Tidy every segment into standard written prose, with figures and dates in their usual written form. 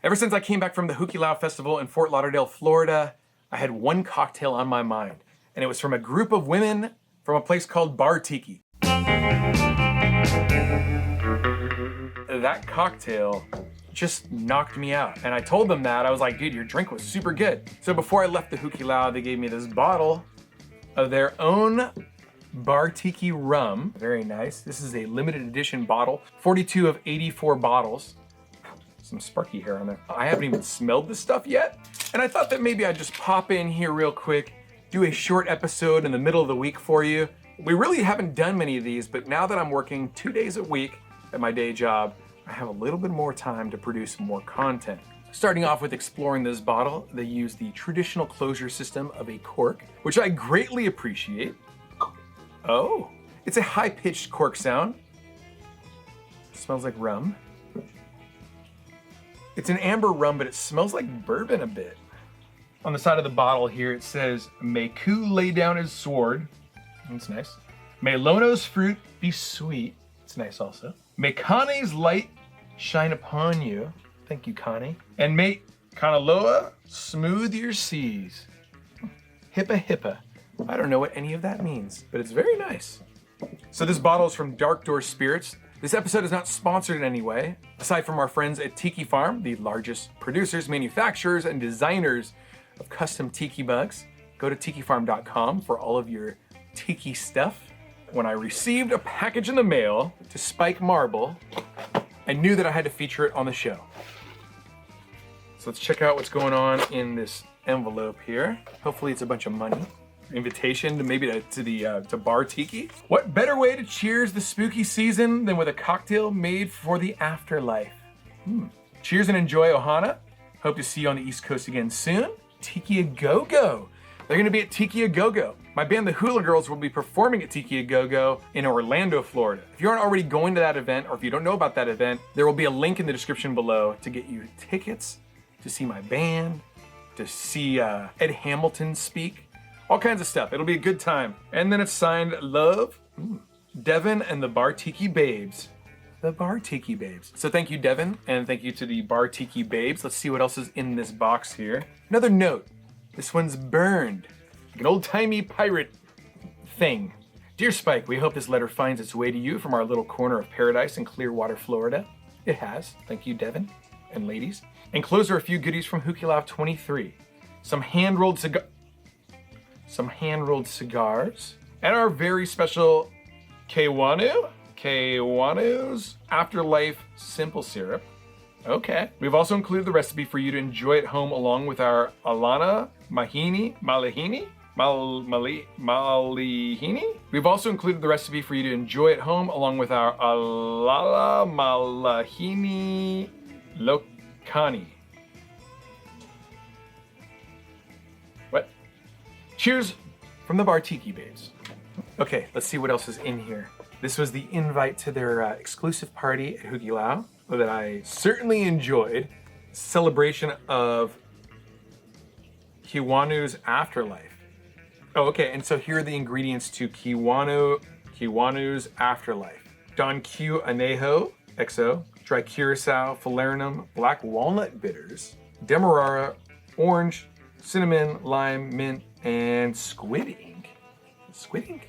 Ever since I came back from the Hukilau Festival in Fort Lauderdale, Florida, I had one cocktail on my mind, and it was from a group of women from a place called Bar Tiki. That cocktail just knocked me out, and I told them that. I was like, dude, your drink was super good. So before I left the Hukilau, they gave me this bottle of their own Bar Tiki Rum. Very nice. This is a limited edition bottle, 42 of 84 bottles. Some sparky hair on there. I haven't even smelled this stuff yet, and I thought that maybe I'd just pop in here real quick, do a short episode in the middle of the week for you. We really haven't done many of these, but now that I'm working 2 days a week at my day job, I have a little bit more time to produce more content. Starting off with exploring this bottle, they use the traditional closure system of a cork, which I greatly appreciate. Oh, it's a high-pitched cork sound. Smells like rum. It's an amber rum, but it smells like bourbon a bit. On the side of the bottle here, it says, "May Ku lay down his sword." That's nice. "May Lono's fruit be sweet." It's nice also. "May Kane's light shine upon you." Thank you, Kane. "And may Kanaloa smooth your seas." Hippa hippa. I don't know what any of that means, but it's very nice. So this bottle is from Dark Door Spirits. This episode is not sponsored in any way. Aside from our friends at Tiki Farm, the largest producers, manufacturers, and designers of custom tiki mugs. Go to tikifarm.com for all of your tiki stuff. When I received a package in the mail to Spike Marble, I knew that I had to feature it on the show. So let's check out what's going on in this envelope here. Hopefully it's a bunch of money. Invitation to maybe to Bar Tiki. What better way to cheers the spooky season than with a cocktail made for the afterlife? Cheers and enjoy, Ohana. Hope to see you on the East Coast again soon. Tiki A Go Go. They're gonna be at Tiki A Go Go. My band, the Hula Girls, will be performing at Tiki A Go Go in Orlando, Florida. If you aren't already going to that event, or if you don't know about that event, there will be a link in the description below to get you tickets, to see my band, to see Ed Hamilton speak, all kinds of stuff. It'll be a good time. And then it's signed Love, Devin and the Bar Tiki Babes. The Bar Tiki Babes. So thank you, Devin, and thank you to the Bar Tiki Babes. Let's see what else is in this box here. Another note. This one's burned, like an old-timey pirate thing. "Dear Spike, we hope this letter finds its way to you from our little corner of paradise in Clearwater, Florida." It has. Thank you, Devin and ladies. Enclosed are a few goodies from Hukilau 23. Some hand-rolled cigars, and our very special Kewanu's Afterlife Simple Syrup. Okay. We've also included the recipe for you to enjoy at home along with our Alana Malihini. We've also included the recipe for you to enjoy at home along with our Alala Malihini Lokani. What? Cheers from the Bar Tiki Babes. Okay, let's see what else is in here. This was the invite to their exclusive party at Hukilau that I certainly enjoyed. Celebration of Kewanu's Afterlife. Oh, okay, and so here are the ingredients to Kewanu's Afterlife. Don Q Anejo, XO, Dry Curacao, Falernum, black walnut bitters, Demerara, orange, cinnamon, lime, mint, and squid ink. Squid ink?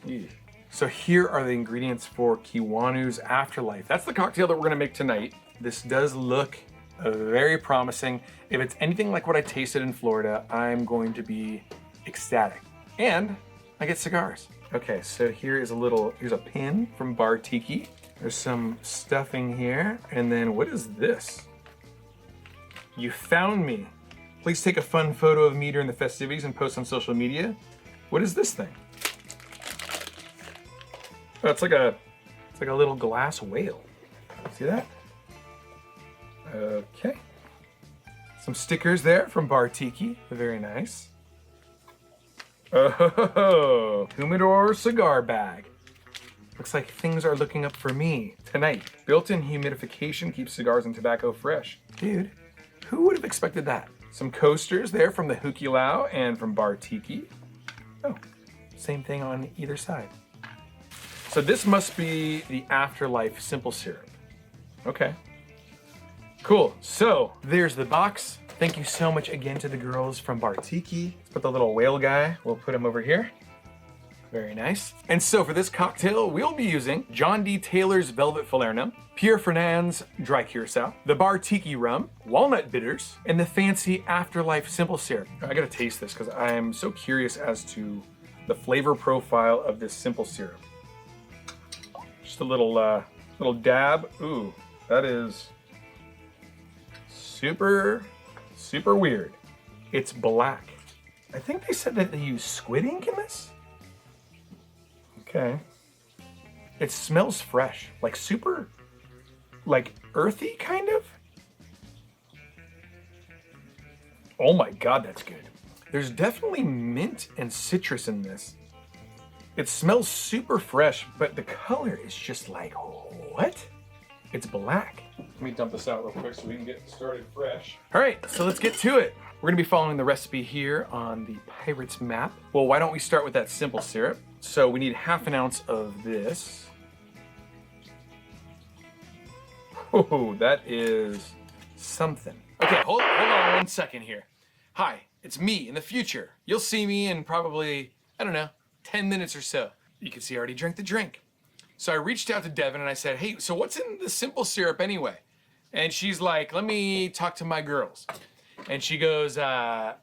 Yeah. So here are the ingredients for Kewanu's Afterlife. That's the cocktail that we're gonna make tonight. This does look very promising. If it's anything like what I tasted in Florida, I'm going to be ecstatic. And I get cigars. Okay, so here's a pin from Bar Tiki. There's some stuffing here. And then what is this? "You found me. Please take a fun photo of me during the festivities and post on social media." What is this thing? Oh, it's like a little glass whale. See that? Okay. Some stickers there from Bar Tiki. Very nice. Oh, humidor cigar bag. Looks like things are looking up for me tonight. Built-in humidification keeps cigars and tobacco fresh. Dude, who would have expected that? Some coasters there from the Hukilau and from Bar Tiki. Oh, same thing on either side. So this must be the Afterlife Simple Syrup. Okay. Cool, so there's the box. Thank you so much again to the girls from BarTiki. Let's put the little whale guy, we'll put him over here. Very nice. And so for this cocktail, we'll be using John D. Taylor's Velvet Falernum, Pierre Fernand's Dry Curacao, the Bar Tiki Rum, walnut bitters, and the fancy Afterlife simple syrup. I gotta taste this because I'm so curious as to the flavor profile of this simple syrup. Just a little dab. Ooh, that is super weird. It's black. I think they said that they use squid ink in this. Okay. It smells fresh, like super, like earthy kind of. Oh my God, that's good. There's definitely mint and citrus in this. It smells super fresh, but the color is just like, what? It's black. Let me dump this out real quick so we can get started fresh. All right, so let's get to it. We're gonna be following the recipe here on the Pirate's map. Well, why don't we start with that simple syrup? So we need ½ ounce of this. Oh, that is something. Okay, hold on 1 second here. Hi, it's me in the future. You'll see me in probably, I don't know, 10 minutes or so. You can see I already drank the drink. So I reached out to Devin and I said, hey, so what's in the simple syrup anyway? And she's like, let me talk to my girls. And she goes, yeah,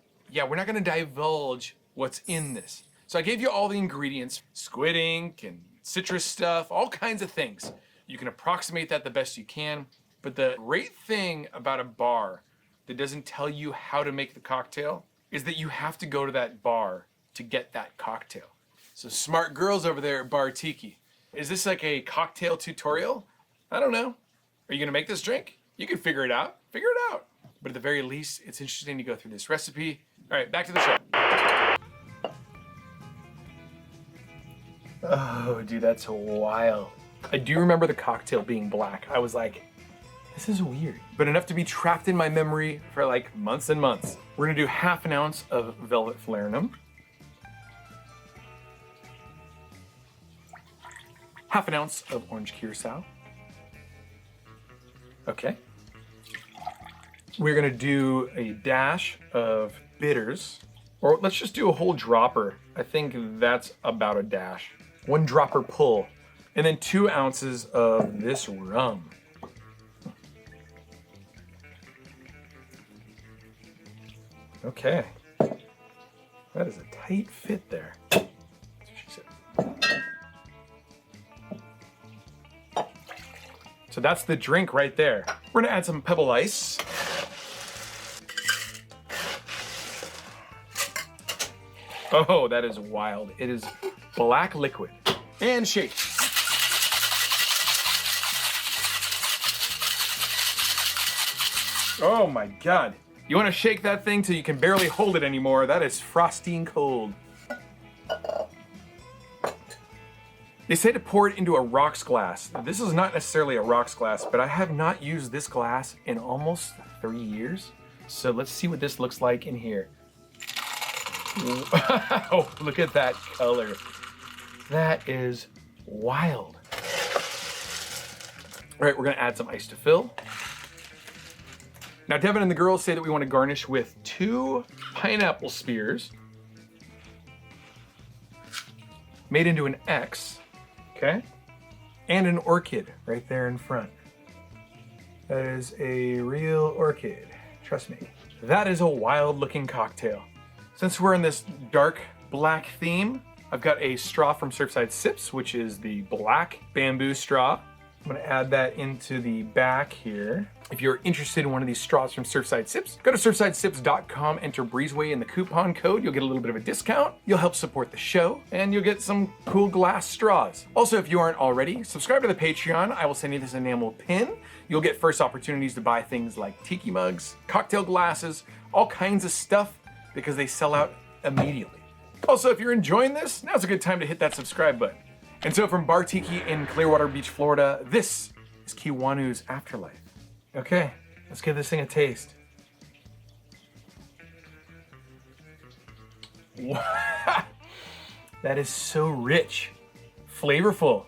we're not gonna divulge what's in this. So I gave you all the ingredients, squid ink and citrus stuff, all kinds of things. You can approximate that the best you can. But the great thing about a bar that doesn't tell you how to make the cocktail is that you have to go to that bar to get that cocktail. So smart girls over there at Bar Tiki. Is this like a cocktail tutorial? I don't know. Are you gonna make this drink? You can figure it out. Figure it out. But at the very least, it's interesting to go through this recipe. All right, back to the show. Oh, dude, that's wild. I do remember the cocktail being black. I was like, this is weird. But enough to be trapped in my memory for like months and months. We're gonna do ½ ounce of Velvet Falernum. ½ ounce of orange curacao. Okay. We're gonna do a dash of bitters, or let's just do a whole dropper. I think that's about a dash. 1 dropper pull, and then 2 ounces of this rum. Okay, that is a tight fit there. That's what she said. So that's the drink right there. We're gonna add some pebble ice. Oh, that is wild. It is black liquid. And shake. Oh my God. You wanna shake that thing till you can barely hold it anymore. That is frosting cold. They say to pour it into a rocks glass. This is not necessarily a rocks glass, but I have not used this glass in almost 3 years. So let's see what this looks like in here. Wow, look at that color. That is wild. All right, we're gonna add some ice to fill. Now, Devin and the girls say that we want to garnish with 2 pineapple spears made into an X, okay? And an orchid right there in front. That is a real orchid, trust me. That is a wild looking cocktail. Since we're in this dark black theme, I've got a straw from Surfside Sips, which is the black bamboo straw. I'm gonna add that into the back here. If you're interested in one of these straws from Surfside Sips, go to surfsidesips.com, enter Breezeway in the coupon code. You'll get a little bit of a discount. You'll help support the show, and you'll get some cool glass straws. Also, if you aren't already, subscribe to the Patreon. I will send you this enamel pin. You'll get first opportunities to buy things like tiki mugs, cocktail glasses, all kinds of stuff, because they sell out immediately. Also, if you're enjoying this, now's a good time to hit that subscribe button. And so from Bar Tiki in Clearwater Beach, Florida, this is Kewanu's Afterlife. Okay, let's give this thing a taste. Wow. That is so rich, flavorful.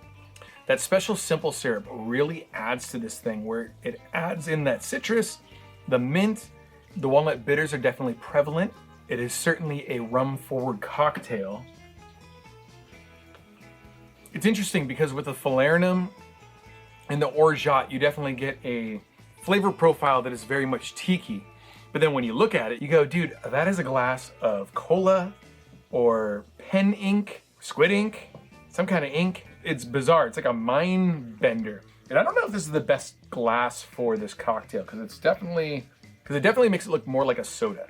That special simple syrup really adds to this thing, where it adds in that citrus, the mint, the walnut bitters are definitely prevalent. It is certainly a rum-forward cocktail. It's interesting because with the Falernum and the orgeat, you definitely get a flavor profile that is very much tiki. But then when you look at it, you go, dude, that is a glass of cola or pen ink, squid ink, some kind of ink. It's bizarre. It's like a mind bender. And I don't know if this is the best glass for this cocktail, because it definitely makes it look more like a soda.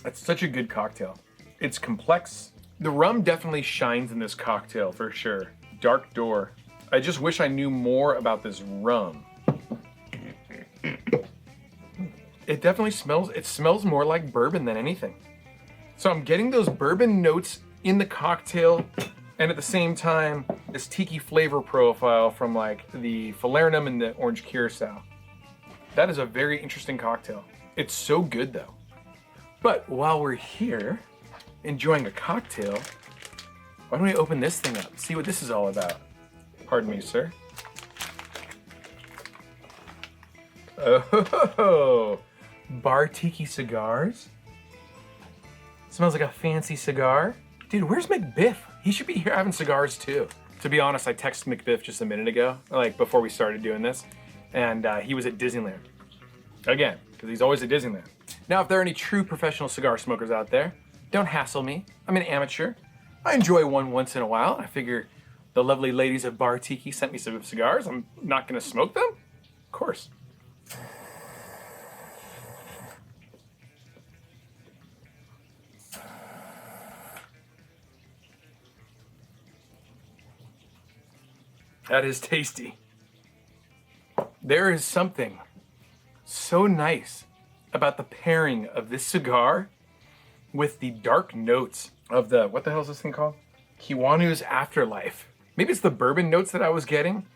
It's such a good cocktail. It's complex. The rum definitely shines in this cocktail for sure. Dark Door. I just wish I knew more about this rum. It definitely smells more like bourbon than anything. So I'm getting those bourbon notes in the cocktail, and at the same time, this tiki flavor profile from like the Falernum and the orange curacao. That is a very interesting cocktail. It's so good though. But while we're here enjoying a cocktail, why don't we open this thing up, see what this is all about? Pardon me, sir. Oh, Bar Tiki cigars. Smells like a fancy cigar. Dude, where's McBiff? He should be here having cigars too. To be honest, I texted McBiff just a minute ago, like before we started doing this, and he was at Disneyland. Again, because he's always at Disneyland. Now, if there are any true professional cigar smokers out there, don't hassle me. I'm an amateur. I enjoy one once in a while. I figure the lovely ladies of Bar Tiki sent me some cigars. I'm not gonna smoke them? Of course. That is tasty. There is something so nice about the pairing of this cigar with the dark notes of the, what the hell is this thing called? Kewanu's Afterlife. Maybe it's the bourbon notes that I was getting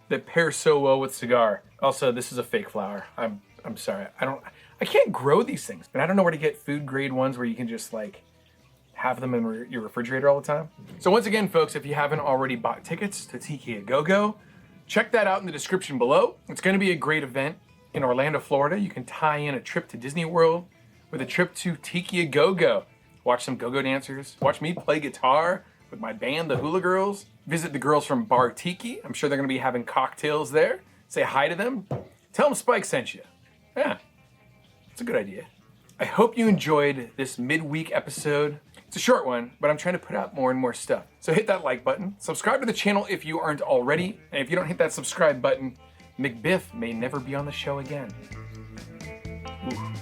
that pair so well with cigar. Also, this is a fake flower. I'm sorry. I can't grow these things, and I don't know where to get food grade ones where you can just like have them in your refrigerator all the time. So once again, folks, if you haven't already bought tickets to Tiki A Go-Go, check that out in the description below. It's gonna be a great event in Orlando, Florida. You can tie in a trip to Disney World with a trip to Tiki A Go-Go. Watch some go-go dancers, watch me play guitar with my band, the Hula Girls. Visit the girls from Bar Tiki. I'm sure they're gonna be having cocktails there. Say hi to them. Tell them Spike sent you. Yeah, it's a good idea. I hope you enjoyed this midweek episode. It's a short one, but I'm trying to put out more and more stuff. So hit that like button, subscribe to the channel if you aren't already, and if you don't hit that subscribe button, McBiff may never be on the show again. Ooh.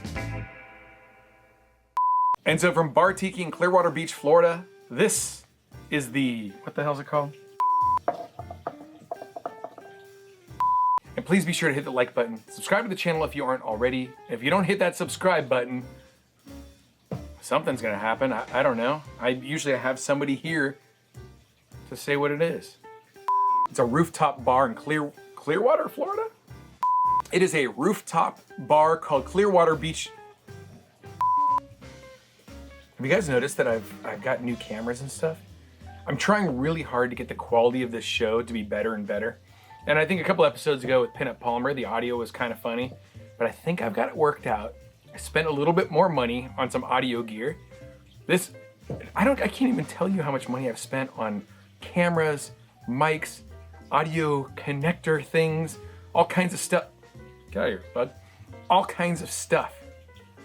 And so from Bar Tiki in Clearwater Beach, Florida, this is the, what the hell is it called? And please be sure to hit the like button, subscribe to the channel if you aren't already. If you don't hit that subscribe button, something's gonna happen. I don't know. I usually have somebody here to say what it is. It's a rooftop bar in Clearwater, Florida? It is a rooftop bar called Clearwater Beach. Have you guys noticed that I've got new cameras and stuff? I'm trying really hard to get the quality of this show to be better and better. And I think a couple episodes ago with Pinup Palmer, the audio was kind of funny, but I think I've got it worked out. I spent a little bit more money on some audio gear. I can't even tell you how much money I've spent on cameras, mics, audio connector things, all kinds of stuff. Get out of here, bud. All kinds of stuff.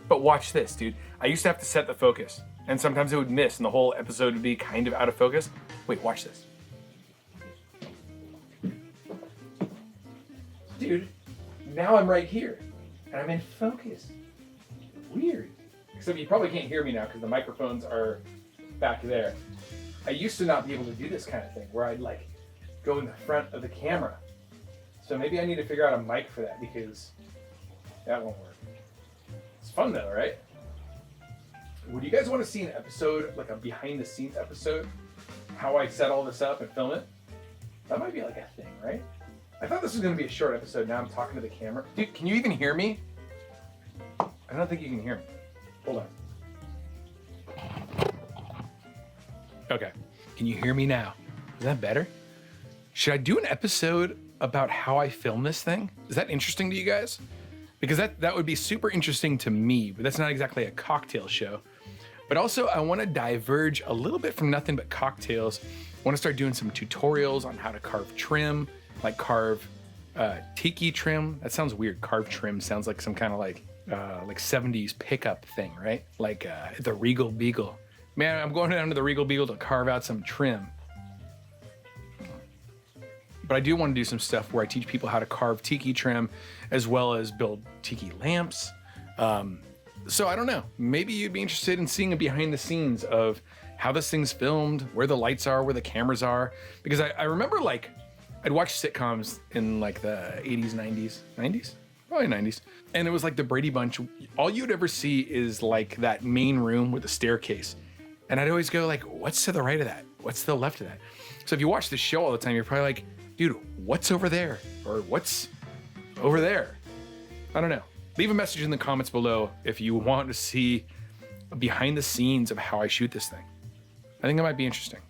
But watch this, dude. I used to have to set the focus, and sometimes it would miss, and the whole episode would be kind of out of focus. Wait, watch this. Dude, now I'm right here, and I'm in focus. Weird. Except you probably can't hear me now because the microphones are back there. I used to not be able to do this kind of thing where I'd like go in the front of the camera. So maybe I need to figure out a mic for that because that won't work. It's fun though, right? Would you guys want to see an episode, like a behind the scenes episode? How I set all this up and film it? That might be like a thing, right? I thought this was going to be a short episode. Now I'm talking to the camera. Dude, can you even hear me? I don't think you can hear me. Hold on. Okay. Can you hear me now? Is that better? Should I do an episode about how I film this thing? Is that interesting to you guys? Because that would be super interesting to me, but that's not exactly a cocktail show. But also I want to diverge a little bit from nothing but cocktails. I want to start doing some tutorials on how to carve trim, like carve tiki trim. That sounds weird. Carve trim sounds like some kind of like 70s pickup thing, right? Like the Regal Beagle. Man, I'm going down to the Regal Beagle to carve out some trim. But I do want to do some stuff where I teach people how to carve tiki trim as well as build tiki lamps. So I don't know, maybe you'd be interested in seeing a behind the scenes of how this thing's filmed, where the lights are, where the cameras are. Because I remember like, I'd watch sitcoms in like the 80s, 90s? Probably 90s. And it was like the Brady Bunch. All you'd ever see is like that main room with the staircase. And I'd always go like, what's to the right of that? What's to the left of that? So if you watch the show all the time, you're probably like, dude, what's over there? Or what's over there? I don't know. Leave a message in the comments below if you want to see behind the scenes of how I shoot this thing. I think it might be interesting.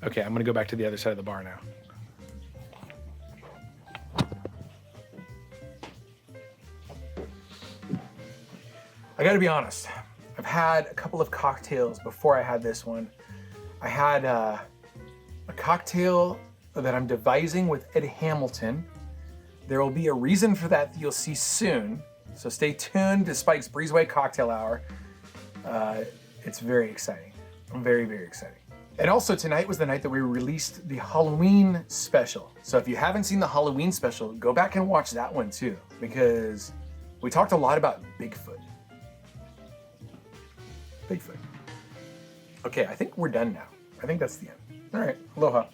Okay, I'm gonna go back to the other side of the bar now. I gotta be honest, I've had a couple of cocktails before I had this one. I had a cocktail that I'm devising with Ed Hamilton. There will be a reason for that you'll see soon. So stay tuned to Spike's Breezeway Cocktail Hour. It's very exciting. Very, very exciting. And also tonight was the night that we released the Halloween special. So if you haven't seen the Halloween special, go back and watch that one too, because we talked a lot about Bigfoot. Okay, I think we're done now. I think that's the end. All right, aloha.